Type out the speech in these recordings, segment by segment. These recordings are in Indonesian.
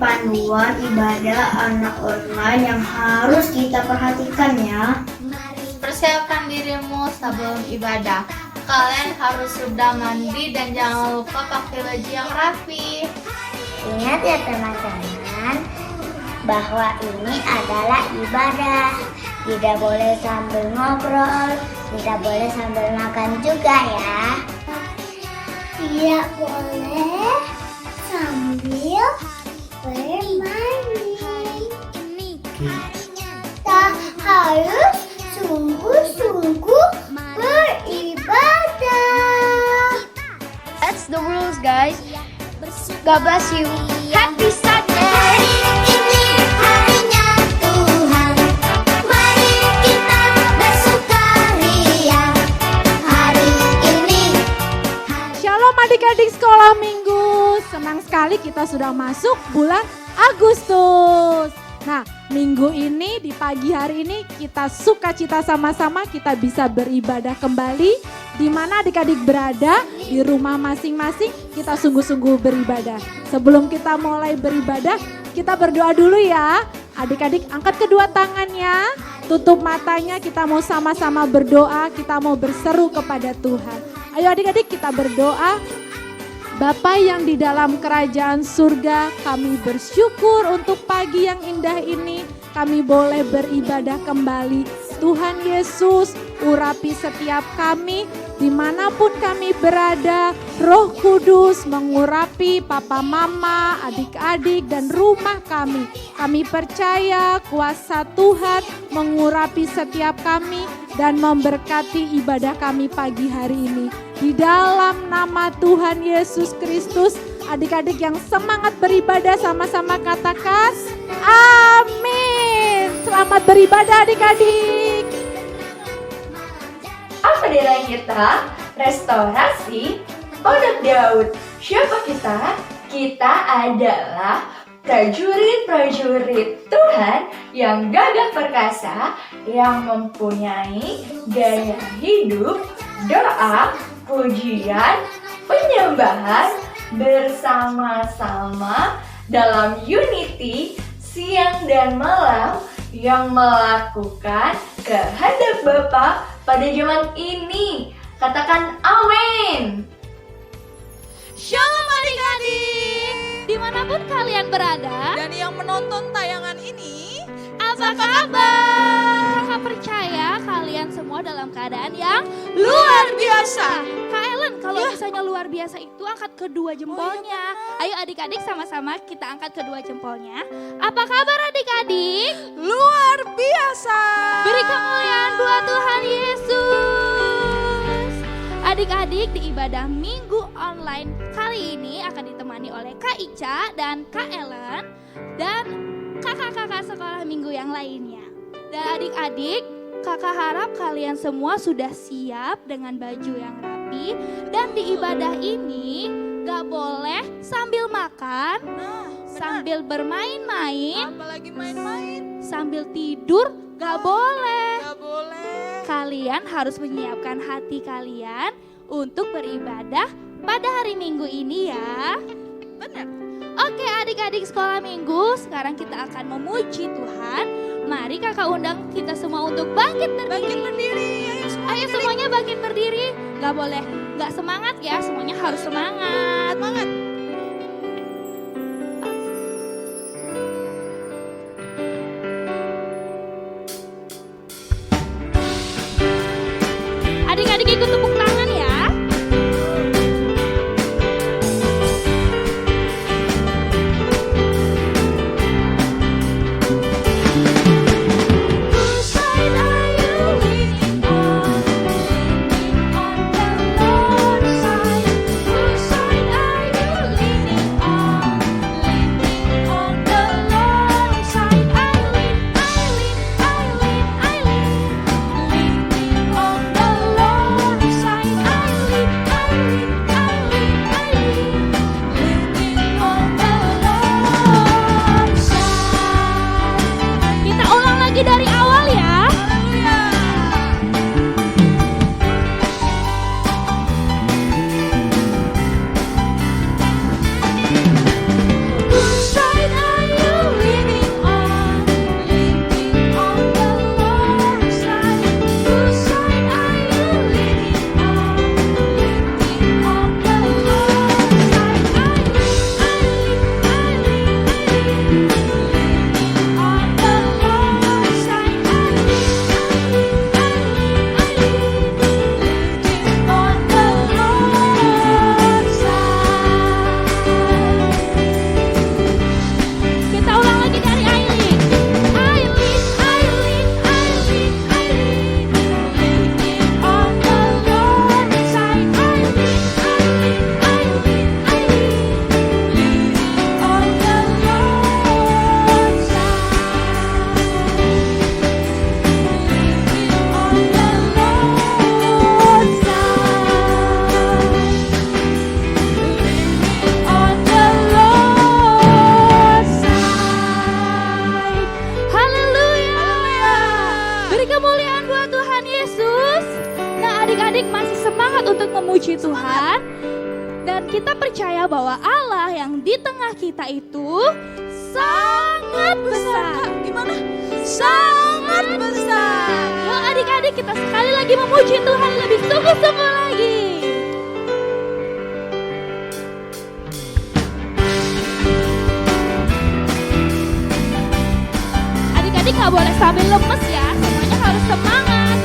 panduan ibadah anak online yang harus kita perhatikan ya. Persiapkan dirimu sebelum ibadah. Kalian harus sudah mandi dan jangan lupa pakai baju yang rapi. Ingat ya teman-teman, bahwa ini adalah ibadah. Tidak boleh sambil ngobrol, tidak boleh sambil makan juga ya. Tidak boleh sambil bermain. Kita harus sungguh-sungguh beribadah. That's the rules, guys. God bless you. Happy Sunday. Hari ini harinya Tuhan, mari kita bersukaria. Hari ini Shalom adik-adik sekolah minggu. Senang sekali kita sudah masuk bulan Agustus. Nah, minggu ini di pagi hari ini kita sukacita sama-sama kita bisa beribadah kembali. Di mana adik-adik berada di rumah masing-masing kita sungguh-sungguh beribadah. Sebelum kita mulai beribadah, kita berdoa dulu ya. Adik-adik angkat kedua tangannya, tutup matanya, kita mau sama-sama berdoa, kita mau berseru kepada Tuhan. Ayo adik-adik kita berdoa. Bapa yang di dalam kerajaan surga, kami bersyukur untuk pagi yang indah ini. Kami boleh beribadah kembali. Tuhan Yesus, urapi setiap kami dimanapun kami berada. Roh Kudus mengurapi papa mama, adik-adik dan rumah kami. Kami percaya kuasa Tuhan mengurapi setiap kami dan memberkati ibadah kami pagi hari ini. Di dalam nama Tuhan Yesus Kristus, adik-adik yang semangat beribadah sama-sama katakan amin. Selamat beribadah adik-adik. Apa nilai kita? Restorasi Pondok Daud. Siapa kita? Kita adalah prajurit-prajurit Tuhan yang gagah perkasa, yang mempunyai gaya hidup, doa, pujian, penyembahan bersama-sama dalam unity siang dan malam yang melakukan kehendak Bapa pada zaman ini. Katakan amin. Shalom adik-adik, dimanapun kalian berada dan yang menonton tayangan ini, apa kabar? Kakak percaya kalian semua dalam keadaan yang luar biasa. Kak Ellen, kalau misalnya luar biasa itu angkat kedua jempolnya. Ayo adik-adik sama-sama kita angkat kedua jempolnya. Apa kabar adik-adik? luar biasa. Beri kemuliaan buat Tuhan Yesus. Adik-adik di ibadah minggu online kali ini akan ditemani oleh Kak Ica dan Kak Ellen dan kakak-kakak sekolah minggu yang lainnya. Dan adik-adik, kakak harap kalian semua sudah siap dengan baju yang rapi. Dan di ibadah ini gak boleh sambil makan, sambil bermain-main, Apalagi main-main. sambil tidur gak boleh. Gak boleh. Kalian harus menyiapkan hati kalian untuk beribadah pada hari Minggu ini ya. Benar. Oke adik-adik sekolah minggu, sekarang kita akan memuji Tuhan. Mari kakak undang kita semua untuk bangkit berdiri. Ayo semuanya bangkit berdiri. Gak boleh gak semangat ya, semuanya harus semangat. Semangat. Adik-adik ikut tepuk tangan ya. Kita ulang lagi dari awal ya. Whose side memuji Tuhan. Dan kita percaya bahwa Allah yang di tengah kita itu sangat besar. Gimana? Sangat besar. Yuk adik-adik, kita sekali lagi memuji Tuhan lebih sungguh-sungguh lagi. Adik-adik gak boleh sambil lemes ya, semuanya harus semangat.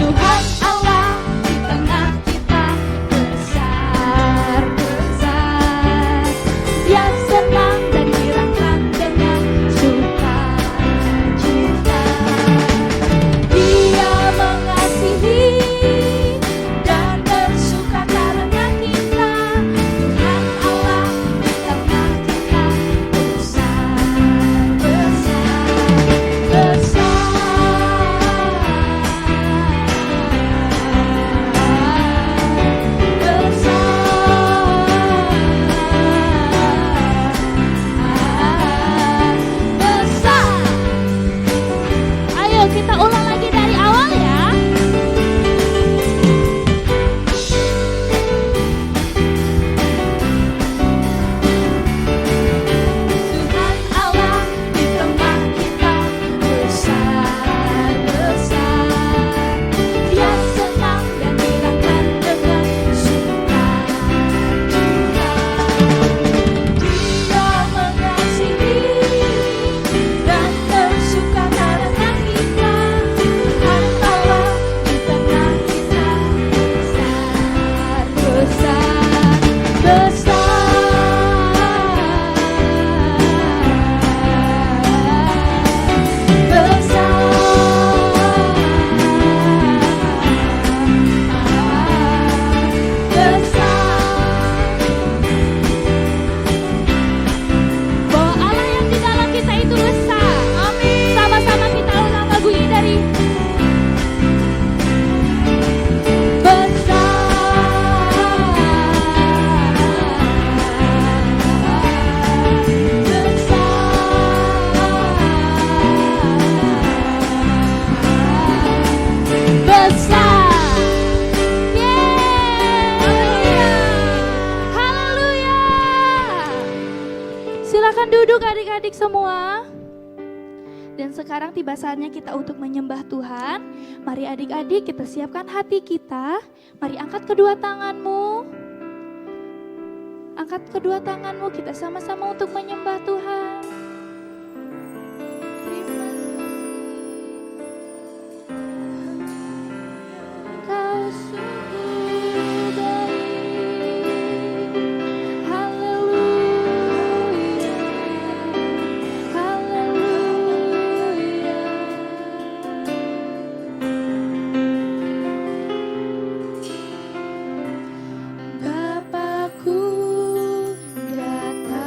Tuhan Allah di tengah kita besar, besar. Dia senang dan dirangkan dengan sukacita. Dia mengasihi dan bersuka karena kita. Tuhan Allah di tengah kita besar, besar, besar. Ayo kita ulang lagi dari awal ya. Tuhan Allah di tengah kita besar, besar. Dia senang dan dirangkan dengan sukacita. Dia mengasihi dan bersuka karena kita. Tuhan Allah di tengah kita besar, besar, bahwa Allah yang di dalam kita itu besar. Amin. Sama-sama kita ulang lagu ini dari besar. Haleluya. Silakan duduk adik-adik semua. Dan sekarang tiba saatnya kita untuk menyembah Tuhan. Mari adik-adik kita siapkan hati kita. Mari angkat kedua tanganmu. Angkat kedua tanganmu, kita sama-sama untuk menyembah Tuhan. Kau sungguh baik. Haleluya. Haleluya. Bapakku datang.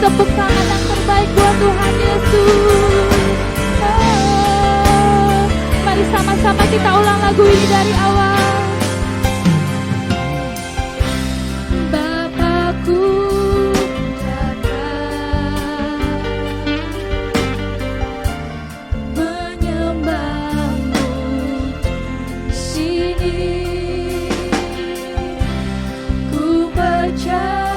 tepuk tangan yang terbaik buat Tuhan Yesus. Mari sama-sama kita ulang lagu ini dari awal. Bapakku datang menyembahmu di sini. Ku percayakan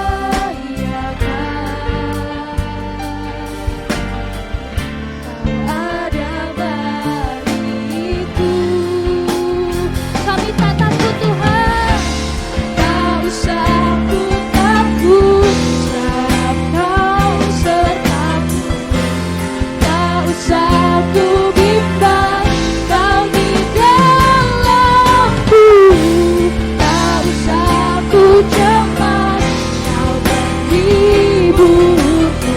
ada bagiku. Kami tak takut Tuhan, tak usah ku takut, sebab Kau sertaku. Tak usah ku bimbang, Kau di dalamku. Tak usah ku cemas, Kau penghiburku.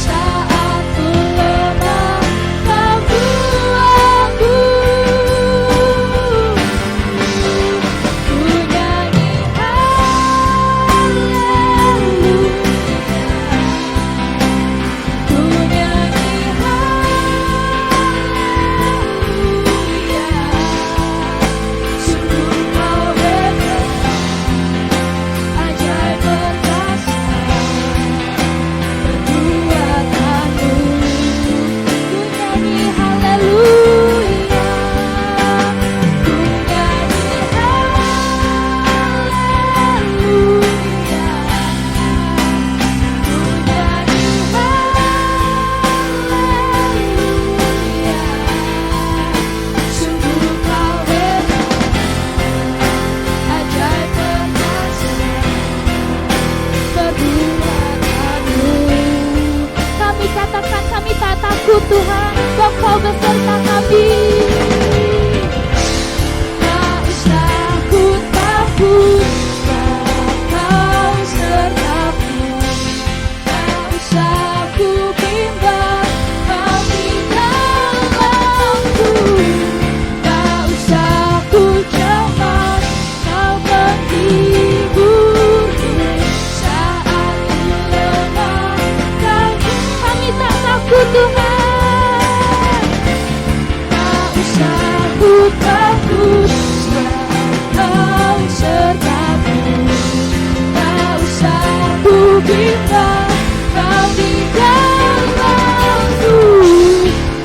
Saat ku lemah, Kau kuatku. Ku nyanyi haleluya, ku nyanyi haleluya. Sungguh Kau hebat, ajaib perkasa, perbuatanmu. Ku nyanyi haleluya, ku nyanyi haleluya, ku nyanyi haleluya. Sungguh Kau hebat, ajaib perkasa, perbuatanmu. Kami katakan kami tak takut Tuhan, sebab Kau beserta kami. Tak usah ku takut, sebab Kau sertaku. Tak usah ku bimbang, Kau di dalamku. Tak usah ku cemas, Kau penghiburku. Saat ku lemah, kami tak takut Tuhan. Tak usah ku takut, sebab Kau sertaku. Tak usah ku bimbang, Kau di dalamku.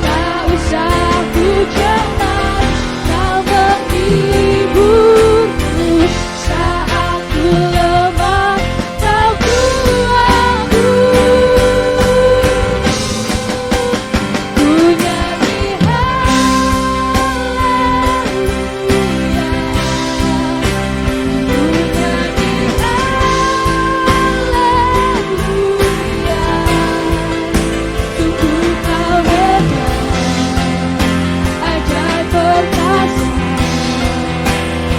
Tak usah ku cemas, Kau penghiburku. Saat ku lemah, Kau kuatku. Ku nyanyi haleluya, ku nyanyi haleluya. Sungguh Kau hebat, ajaib perkasa,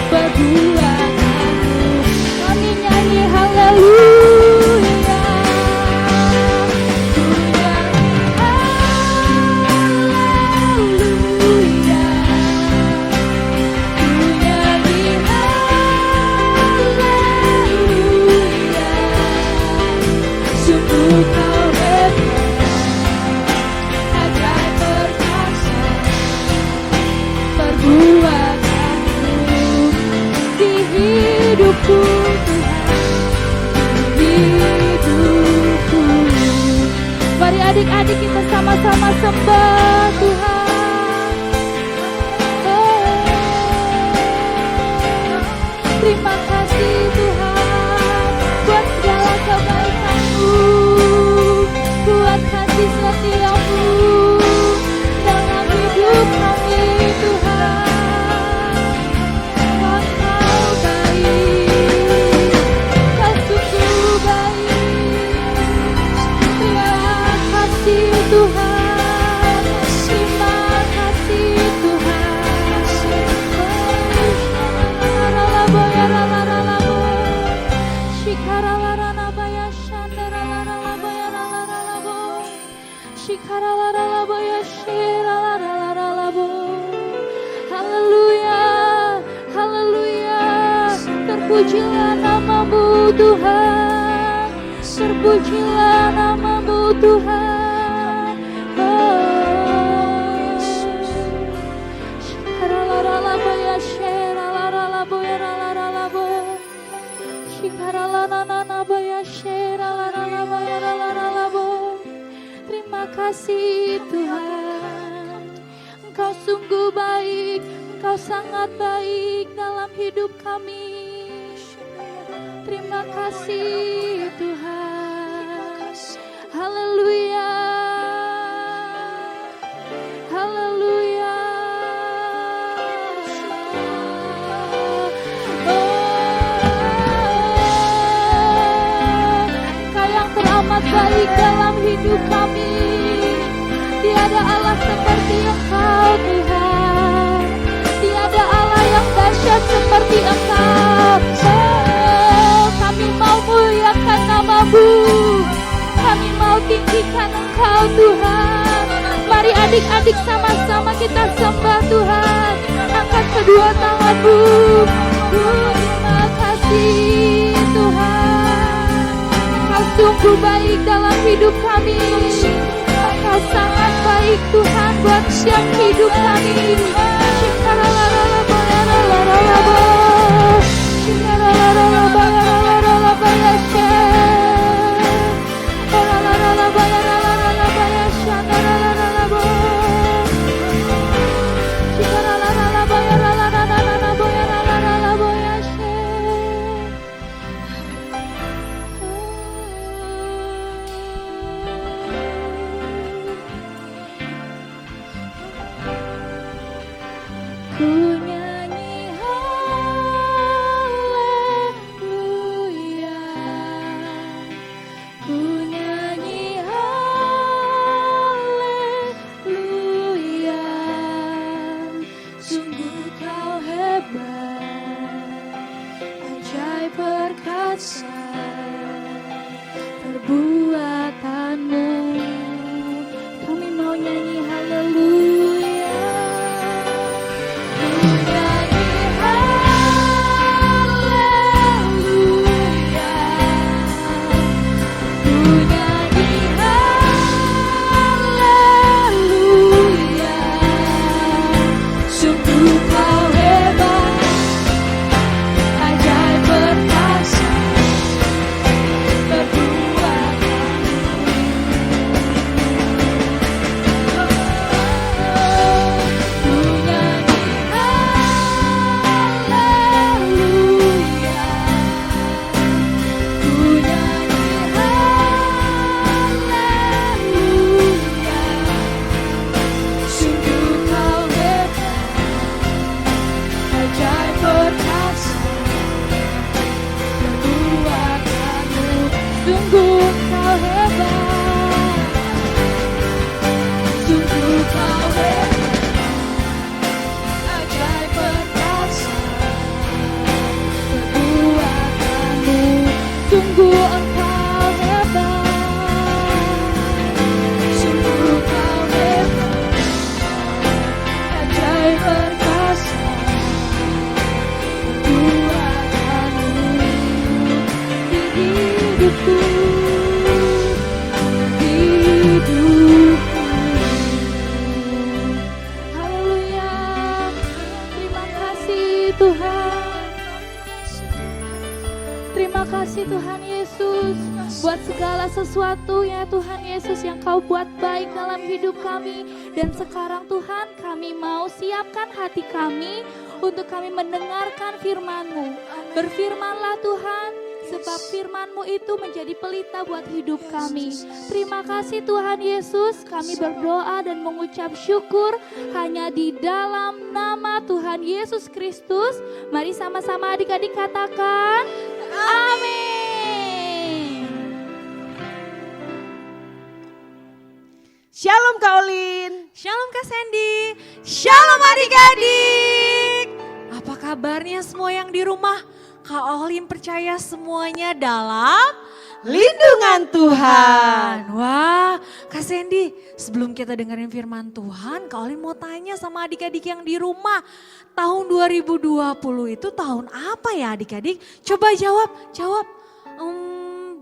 perbuatanmu. Kami nyanyi haleluya, ku nyanyi haleluya, ku nyanyi haleluya. Sungguh Kau hebat, ajaib perkasa, perbuatanmu di hidupku Tuhan, di hidupku. Mari adik-adik kita sama-sama sembah Tuhan. Terima kasih Tuhan buat segala kebaikan-Mu, buat kasih setia-Mu dalam hidup kami Tuhan. Kau baik, Kau sungguh baik. Terima kasih Tuhan, terima kasih Tuhan. Haleluya, haleluya. Terpujilah nama-Mu Tuhan, terpujilah nama Tuhan. Terima kasih Tuhan, Engkau sungguh baik, Engkau sangat baik dalam hidup kami. Terima kasih Tuhan. Haleluya. Haleluya. Engkau yang teramat baik dalam hidup kami. Tiada Allah seperti Engkau Tuhan. Tiada Allah yang dahsyat seperti Engkau. Kami mau muliakan nama-Mu. Kami mau tinggikan Engkau Tuhan. Mari adik-adik sama-sama kita sembah Tuhan. Angkat kedua tangan-Mu. Terima kasih Tuhan. Engkau sungguh baik dalam hidup kami. Engkau sangat baik Tuhan buat siang hidup kami. Ku nyanyi haleluya, ku nyanyi haleluya. Sungguh Kau hebat, ajaib perkasa perbuatan-Mu. Kami mau nyanyi haleluya. Terima kasih Tuhan Yesus buat segala sesuatunya Tuhan Yesus yang Kau buat baik dalam hidup kami. Dan sekarang Tuhan kami mau siapkan hati kami untuk kami mendengarkan firman-Mu. Berfirmanlah Tuhan, sebab firman-Mu itu menjadi pelita buat hidup kami. Terima kasih Tuhan Yesus, kami berdoa dan mengucap syukur hanya di dalam nama Tuhan Yesus Kristus. Mari sama-sama adik-adik katakan, amin. Shalom Kak Olin. Shalom Kak Sandy. Shalom adik-adik. Apa kabarnya semua yang di rumah? Kak Olin percaya semuanya dalam lindungan Tuhan. Wah, Kak Sandy, sebelum kita dengerin firman Tuhan, Kak Olin mau tanya sama adik-adik yang di rumah. Tahun 2020 itu tahun apa ya adik-adik? Coba jawab.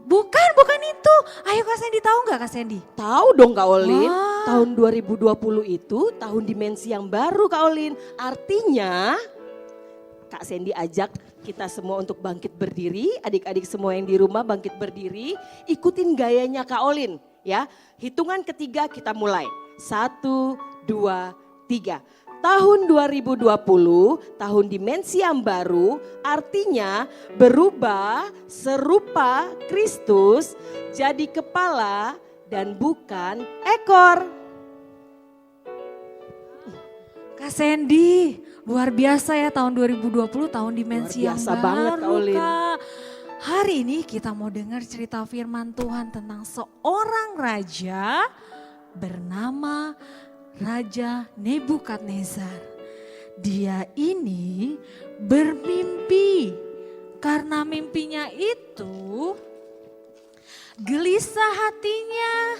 Bukan itu. Ayo Kak Kak Sandy tahu nggak Kak Sandy? Tahu dong Kak Olin, Wah. tahun 2020 itu tahun dimensi yang baru Kak Olin. Artinya Kak Sandy ajak kita semua untuk bangkit berdiri, adik-adik semua yang di rumah bangkit berdiri, ikutin gayanya Kak Olin ya. Hitungan ketiga kita mulai, 1, 2, 3. Tahun 2020, tahun dimensi yang baru, artinya berubah serupa Kristus jadi kepala dan bukan ekor. Kak Sandy, luar biasa ya tahun 2020, tahun dimensi Luar yang biasa banget, Kak baru Olin. Kak. Hari ini kita mau dengar cerita firman Tuhan tentang seorang raja bernama Raja Nebukadnezar. Dia ini bermimpi. Karena mimpinya itu gelisah hatinya.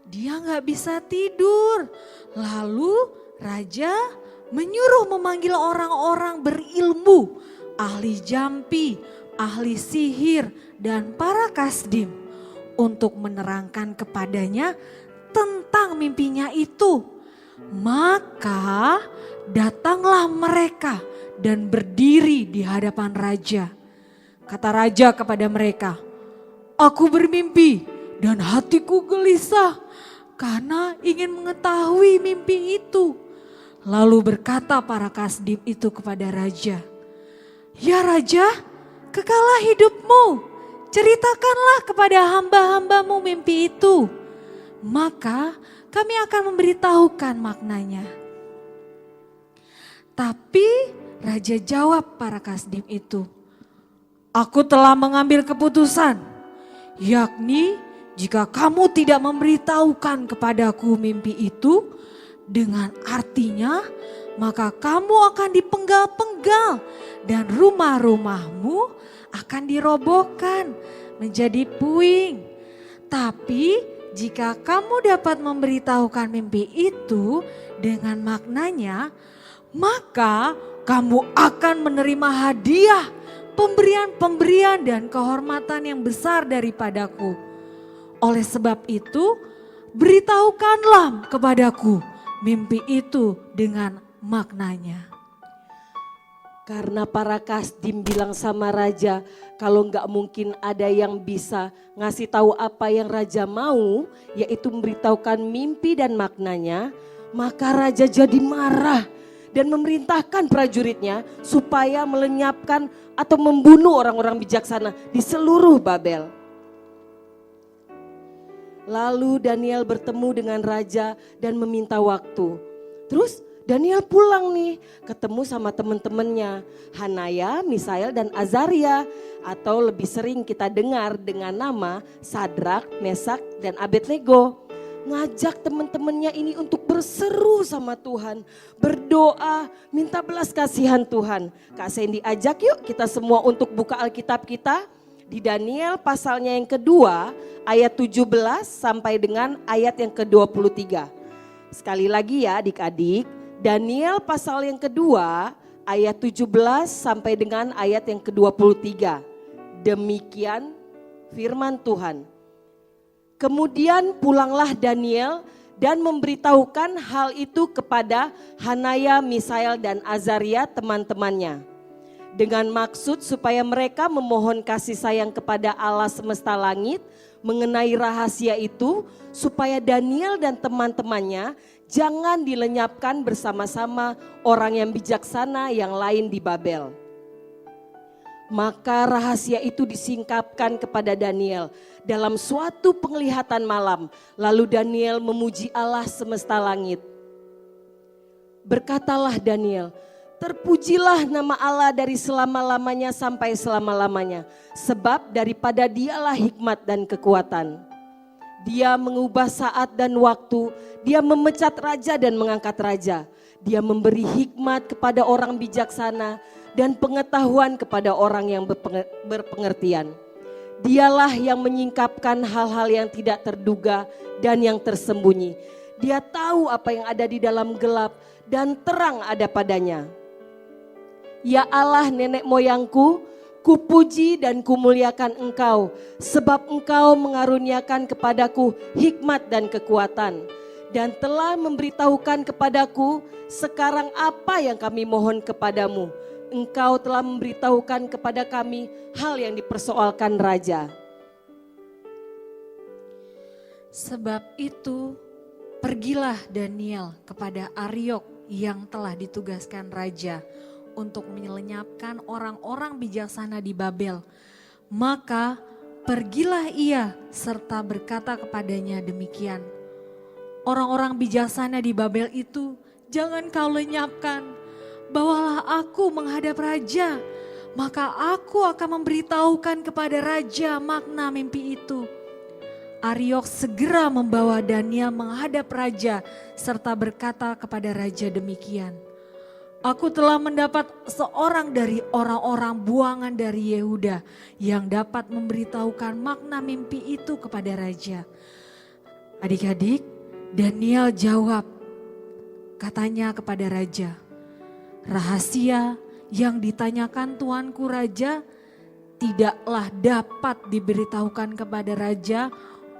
Dia nggak bisa tidur. Lalu raja menyuruh memanggil orang-orang berilmu, ahli jampi, ahli sihir, dan para kasdim untuk menerangkan kepadanya tentang mimpinya itu. Maka datanglah mereka dan berdiri di hadapan raja. Kata raja kepada mereka, "Aku bermimpi dan hatiku gelisah karena ingin mengetahui mimpi itu." Lalu berkata para kasdim itu kepada raja, "Ya raja, kekalah hidupmu, ceritakanlah kepada hamba-hambamu mimpi itu. Maka kami akan memberitahukan maknanya." Tapi raja jawab para kasdim itu, "Aku telah mengambil keputusan, yakni jika kamu tidak memberitahukan kepadaku mimpi itu dengan artinya, maka kamu akan dipenggal-penggal dan rumah-rumahmu akan dirobohkan menjadi puing. Tapi jika kamu dapat memberitahukan mimpi itu dengan maknanya, maka kamu akan menerima hadiah, pemberian-pemberian dan kehormatan yang besar daripadaku. Oleh sebab itu, beritahukanlah kepadaku mimpi itu dengan maknanya." Karena para kasdim bilang sama raja, kalau nggak mungkin ada yang bisa ngasih tahu apa yang raja mau, yaitu memberitahukan mimpi dan maknanya, maka raja jadi marah dan memerintahkan prajuritnya supaya melenyapkan atau membunuh orang-orang bijaksana di seluruh Babel. Lalu Daniel bertemu dengan raja dan meminta waktu. Terus Daniel pulang nih, ketemu sama teman-temannya, Hanaya, Misael, dan Azaria, atau lebih sering kita dengar dengan nama Sadrak, Mesak, dan Abednego. Ngajak teman-temannya ini untuk berseru sama Tuhan, berdoa, minta belas kasihan Tuhan. Kak Sandy ajak yuk kita semua untuk buka Alkitab kita di Daniel pasalnya yang kedua, ayat 17 sampai dengan ayat yang ke-23. Sekali lagi ya adik-adik, Daniel pasal yang kedua ayat 17 sampai dengan ayat yang ke-23. Demikian firman Tuhan. Kemudian pulanglah Daniel dan memberitahukan hal itu kepada Hanaya, Misael, dan Azaria teman-temannya. Dengan maksud supaya mereka memohon kasih sayang kepada Allah semesta langit mengenai rahasia itu, supaya Daniel dan teman-temannya jangan dilenyapkan bersama-sama orang yang bijaksana yang lain di Babel. Maka rahasia itu disingkapkan kepada Daniel dalam suatu penglihatan malam. Lalu Daniel memuji Allah semesta langit. Berkatalah Daniel, "Terpujilah nama Allah dari selama-lamanya sampai selama-lamanya, sebab daripada Dialah hikmat dan kekuatan. Dia mengubah saat dan waktu, Dia memecat raja dan mengangkat raja. Dia memberi hikmat kepada orang bijaksana dan pengetahuan kepada orang yang berpengertian. Dialah yang menyingkapkan hal-hal yang tidak terduga dan yang tersembunyi. Dia tahu apa yang ada di dalam gelap dan terang ada padanya. Ya Allah nenek moyangku, Kupuji dan kumuliakan Engkau, sebab Engkau mengaruniakan kepadaku hikmat dan kekuatan, dan telah memberitahukan kepadaku sekarang apa yang kami mohon kepadamu. Engkau telah memberitahukan kepada kami hal yang dipersoalkan raja. Sebab itu, pergilah Daniel kepada Ariok yang telah ditugaskan raja untuk menyelenyapkan orang-orang bijaksana di Babel. Maka pergilah ia serta berkata kepadanya demikian. Orang-orang bijaksana di Babel itu jangan kau lenyapkan. Bawalah aku menghadap raja, maka aku akan memberitahukan kepada raja makna mimpi itu. Ariok segera membawa Daniel menghadap raja serta berkata kepada raja demikian. Aku telah mendapat seorang dari orang-orang buangan dari Yehuda yang dapat memberitahukan makna mimpi itu kepada raja. Adik-adik, Daniel jawab, katanya kepada raja, rahasia yang ditanyakan tuanku raja tidaklah dapat diberitahukan kepada raja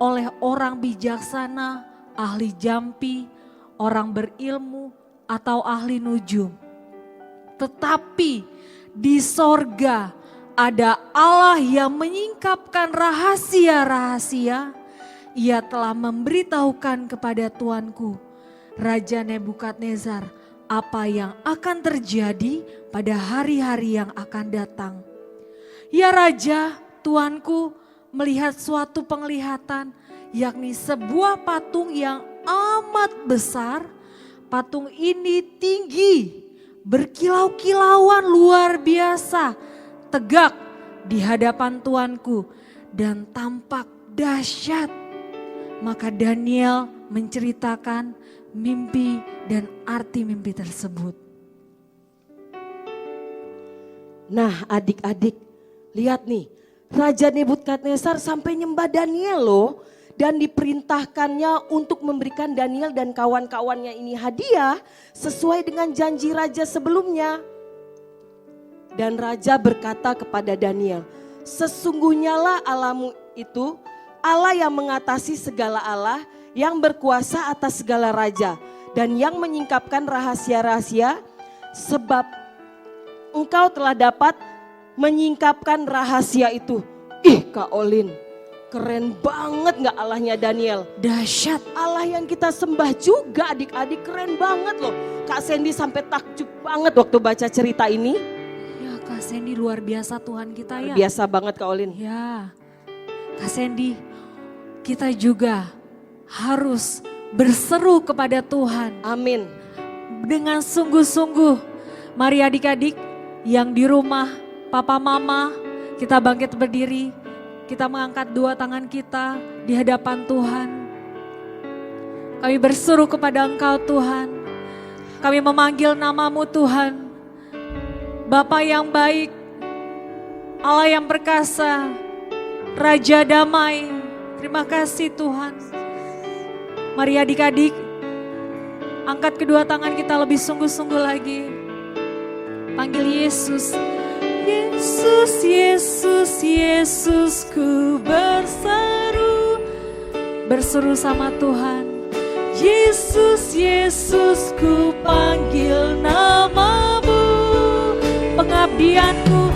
oleh orang bijaksana, ahli jampi, orang berilmu, atau ahli nujum. Tetapi di sorga ada Allah yang menyingkapkan rahasia-rahasia. Ia telah memberitahukan kepada tuanku, Raja Nebukadnezar, apa yang akan terjadi pada hari-hari yang akan datang. Ya Raja, tuanku melihat suatu penglihatan, yakni sebuah patung yang amat besar. Patung ini tinggi, berkilau-kilauan luar biasa, tegak di hadapan tuanku dan tampak dahsyat. Maka Daniel menceritakan mimpi dan arti mimpi tersebut. Nah adik-adik, lihat nih, Raja Nebukadnezar sampai nyembah Daniel loh. Dan diperintahkannya untuk memberikan Daniel dan kawan-kawannya ini hadiah sesuai dengan janji raja sebelumnya. Dan raja berkata kepada Daniel, sesungguhnya lah Allahmu itu Allah yang mengatasi segala Allah, yang berkuasa atas segala raja, dan yang menyingkapkan rahasia-rahasia, sebab engkau telah dapat menyingkapkan rahasia itu. Ih Kak Olin, keren banget gak Allahnya Daniel? Dahsyat. Allah yang kita sembah juga adik-adik, keren banget loh. Kak Sandy sampai takjub banget waktu baca cerita ini. Ya Kak Sandy, luar biasa Tuhan kita ya. Biasa banget Kak Olin. Ya Kak Sandy, kita juga harus berseru kepada Tuhan. Amin. Dengan sungguh-sungguh. Mari adik-adik yang di rumah, papa mama, kita bangkit berdiri. Kita mengangkat dua tangan kita di hadapan Tuhan. Kami berseru kepada Engkau Tuhan. Kami memanggil nama-Mu Tuhan. Bapa yang baik, Allah yang perkasa, Raja damai. Terima kasih Tuhan. Mari adik-adik, angkat kedua tangan kita lebih sungguh-sungguh lagi. Panggil Yesus. Yesus, Yesus, Yesus, ku berseru sama Tuhan. Yesus, Yesus, ku panggil nama-Mu. Pengabdianku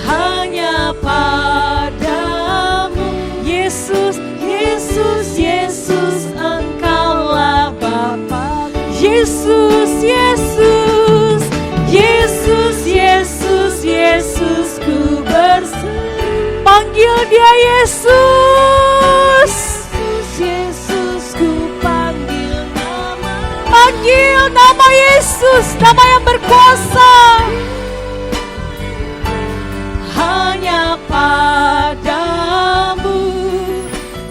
hanya padamu. Yesus, Yesus, Yesus, Engkaulah Bapa. Yesus, Yesus, Yesus, Yesus, Yesus, ku berseru. Panggil Dia Yesus. Yesus, ku panggil nama. Panggil nama Yesus, nama yang berkuasa. Hanya padamu,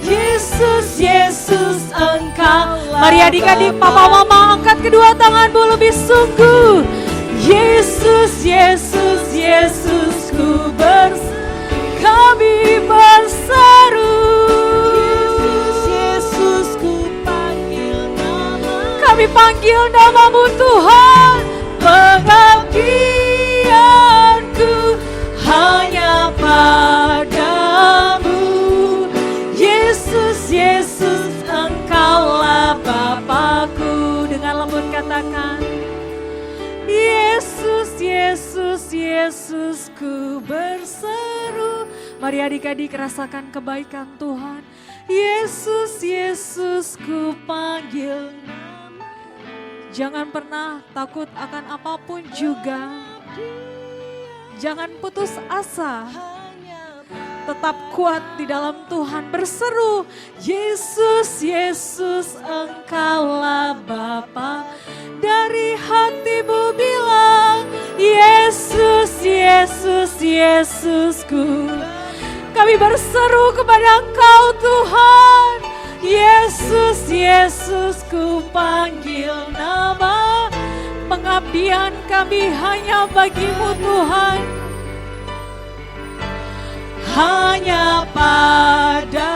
Yesus, Yesus, Engkau. Mari adik-adik, papa mama, angkat kedua tanganmu lebih sungguh. Yesus, Yesus, Yesus, ku kami berseru. Yesus, Yesus, ku panggil nama. Kami panggil nama-Mu Tuhan. padamu. Yesus, Yesus, Engkaulah Bapakku. Dengan lembut katakan, Yesus, Yesus, Yesus, ku berseru. Mari adik-adik rasakan kebaikan Tuhan. Yesus, Yesus, ku panggil nama. Jangan pernah takut akan apapun juga. Jangan putus asa. Tetap kuat di dalam Tuhan, berseru, Yesus, Yesus, Engkaulah Bapa. Dari hatimu bilang, Yesus, Yesus, Yesusku. Kami berseru kepada Engkau Tuhan, Yesus, Yesus, ku panggil nama. Pengabdian kami hanya bagimu Tuhan. Hanya pada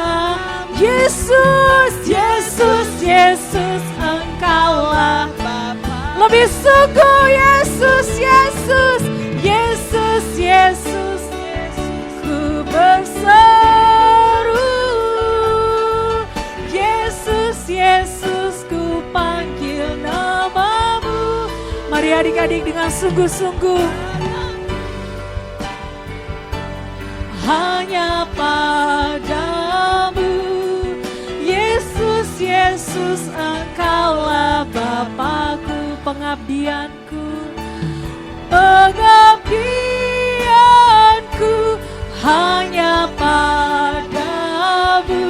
Yesus, Yesus, Yesus, Engkaulah Bapa. Lebih sungguh Yesus, Yesus, Yesus, Yesus, ku berseru. Yesus, Yesus, ku panggil namamu. Mari adik-adik dengan sungguh-sungguh. Hanya padamu, Yesus, Yesus, Engkaulah Bapakku, pengabdianku, pengabdianku hanya padamu,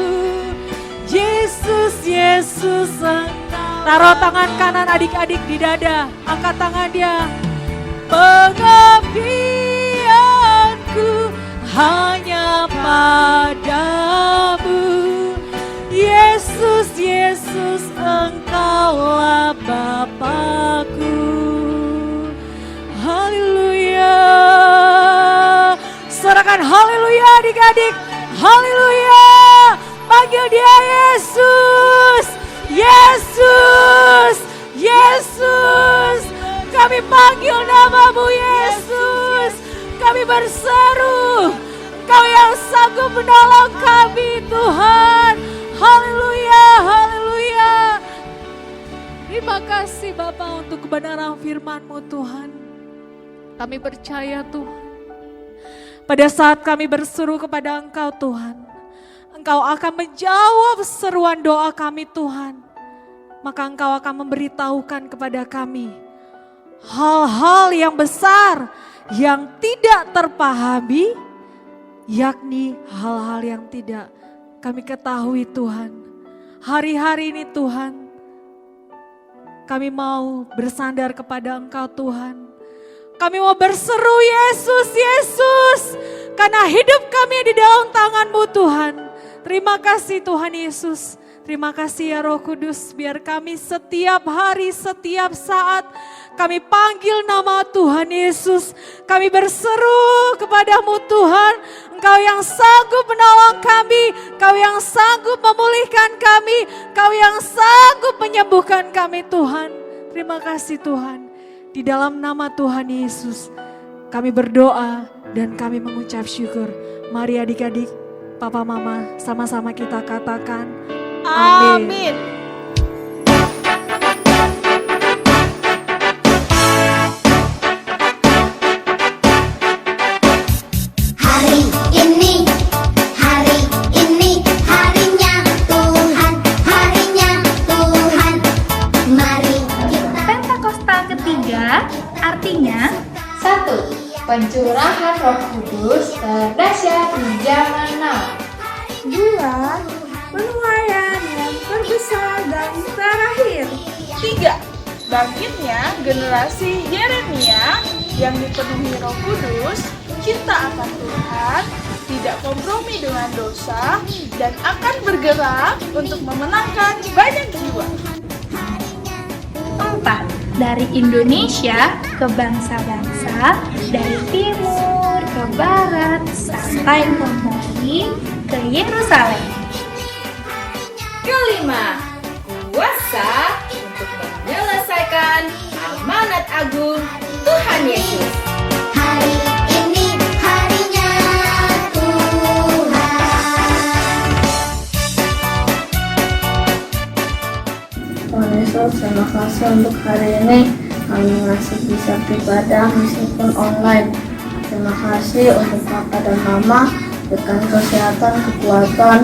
Yesus, Yesus, Engkau. Taruh tangan kanan adik-adik di dada, angkat tangan dia. Pengabdianku hanya padamu, Yesus, Yesus, Engkaulah Bapakku. Haleluya. Sorakan haleluya adik-adik. Haleluya. Panggil dia Yesus. Yesus. Yesus. Kami panggil namamu Yesus. Kami berseru, Engkau yang sanggup menolong kami Tuhan. Haleluya, haleluya. Terima kasih Bapa untuk kebenaran firman-Mu Tuhan. Kami percaya Tuhan, pada saat kami berseru kepada Engkau Tuhan, Engkau akan menjawab seruan doa kami Tuhan. Maka Engkau akan memberitahukan kepada kami hal-hal yang besar yang tidak terpahami, yakni hal-hal yang tidak kami ketahui Tuhan. Hari-hari ini Tuhan, kami mau bersandar kepada Engkau Tuhan. Kami mau berseru Yesus, Yesus, karena hidup kami di dalam tangan-Mu Tuhan. Terima kasih Tuhan Yesus. Terima kasih ya Roh Kudus, biar kami setiap hari, setiap saat kami panggil nama Tuhan Yesus. Kami berseru kepadamu Tuhan, Engkau yang sanggup menolong kami, Engkau yang sanggup memulihkan kami, Engkau yang sanggup menyembuhkan kami Tuhan. Terima kasih Tuhan, di dalam nama Tuhan Yesus kami berdoa dan kami mengucap syukur. Mari adik-adik, Papa Mama, sama-sama kita katakan amin. Hari ini harinya Tuhan, mari kita. Pentakosta ketiga artinya 1. Pencurahan Roh Kudus terdahsyat di zaman now. 2. Penuaian yang terbesar dan terakhir. 3. Bangkitnya generasi Yeremia yang dipenuhi Roh Kudus, cinta akan Tuhan, tidak kompromi dengan dosa, dan akan bergerak untuk memenangkan banyak jiwa. 4. Dari Indonesia ke bangsa-bangsa, dari timur ke barat, sampai kembali ke Yerusalem. 5. Kuasa untuk menyelesaikan amanat agung Tuhan Yesus. Hari ini harinya kasih untuk hari ini kami masih bisa beribadah meskipun online. Terima kasih untuk Papa dan Mama, berikan kesehatan, kekuatan,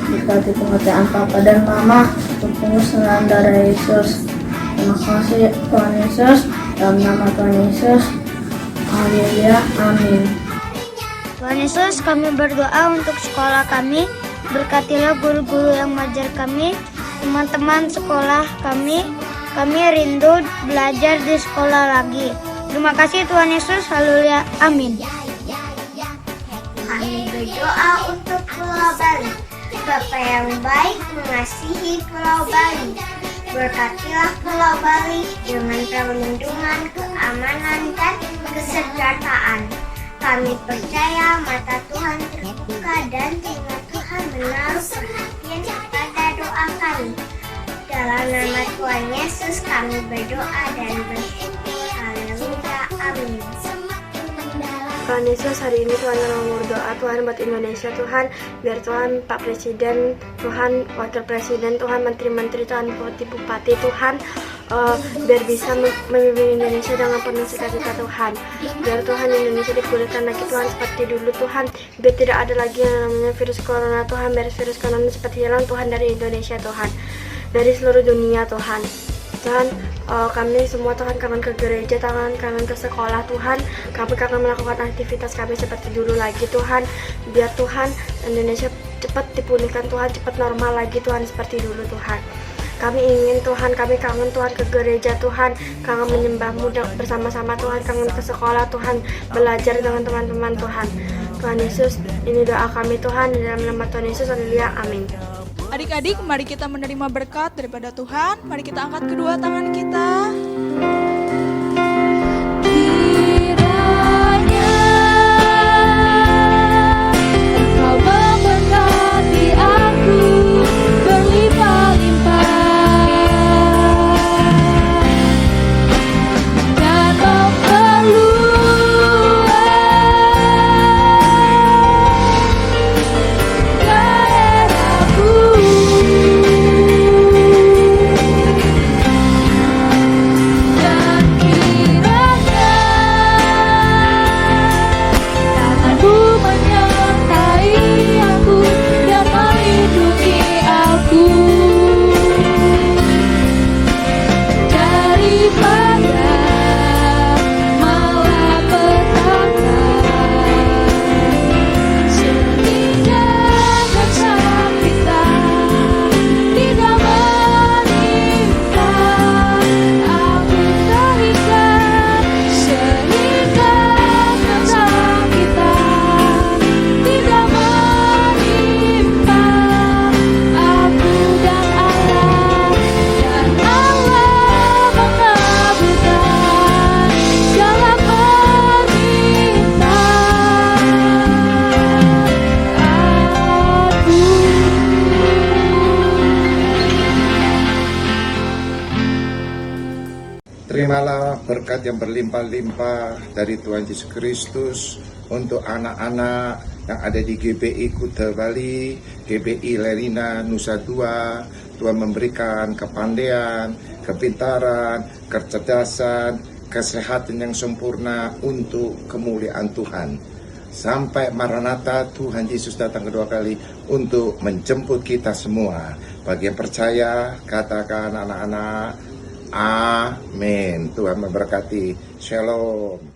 berkati pengertian Papa dan Mama, tertebus dengan darah Yesus. Terima kasih Tuhan Yesus, dalam nama Tuhan Yesus. Haleluya, amin. Tuhan Yesus, kami berdoa untuk sekolah kami. Berkatilah guru-guru yang mengajar kami, teman-teman sekolah kami. Kami rindu belajar di sekolah lagi. Terima kasih Tuhan Yesus, haleluya, amin. Kami berdoa untuk Pulau Bali. Bapa yang baik mengasihi Pulau Bali. Berkatilah Pulau Bali dengan perlindungan, keamanan, dan kesejahteraan. Kami percaya mata Tuhan terbuka dan telinga Tuhan menaruh perhatian kepada doa kami. Dalam nama Tuhan Yesus kami berdoa dan bersyukur. Haleluya, amin. Tuhan Yesus, hari ini Tuhan yang mau berdoa Tuhan buat Indonesia Tuhan, biar Tuhan Pak Presiden, Tuhan Wakil Presiden, Tuhan Menteri-Menteri, Tuhan Bupati-Bupati Tuhan, biar bisa memimpin Indonesia dengan penuh sukacita Tuhan. Biar Tuhan Indonesia dipulihkan lagi Tuhan seperti dulu Tuhan, biar tidak ada lagi yang namanya virus corona Tuhan, biar virus corona seperti hilang Tuhan dari Indonesia Tuhan, dari seluruh dunia Tuhan. Tuhan, kami semua Tuhan kangen ke gereja, kangen ke sekolah Tuhan. Kami kangen melakukan aktivitas kami seperti dulu lagi Tuhan. Biar Tuhan Indonesia cepat dipulihkan Tuhan, cepat normal lagi Tuhan seperti dulu Tuhan. Kami ingin Tuhan, kami kangen Tuhan ke gereja Tuhan, kangen menyembah-Mu bersama-sama Tuhan, kangen ke sekolah Tuhan, belajar dengan teman-teman Tuhan. Tuhan Yesus, ini doa kami Tuhan, di dalam nama Tuhan Yesus, haleluya, amin. Adik-adik, mari kita menerima berkat daripada Tuhan. Mari kita angkat kedua tangan kita. Kau memberkati aku berlimpah-limpah dan memperluas daerahku. Dan kiranya tanganmu menyertai aku dan melindungi aku daripada malapetaka, sehingga kesakitan tidak menimpa aku terikat, sehingga kesakitan tidak menimpa aku dan Allah mengabulkan segala permintaan aku. Terimalah berkat yang berlimpah-limpah dari Tuhan Yesus Kristus untuk anak-anak yang ada di GBI Kuta Bali, GBI Lerina Nusa Dua. Tuhan memberikan kepandaian, kepintaran, kecerdasan, kesehatan yang sempurna untuk kemuliaan Tuhan. Sampai Maranatha, Tuhan Yesus datang kedua kali untuk menjemput kita semua. Bagi yang percaya, katakan anak-anak, amin. Tuhan memberkati. Shalom.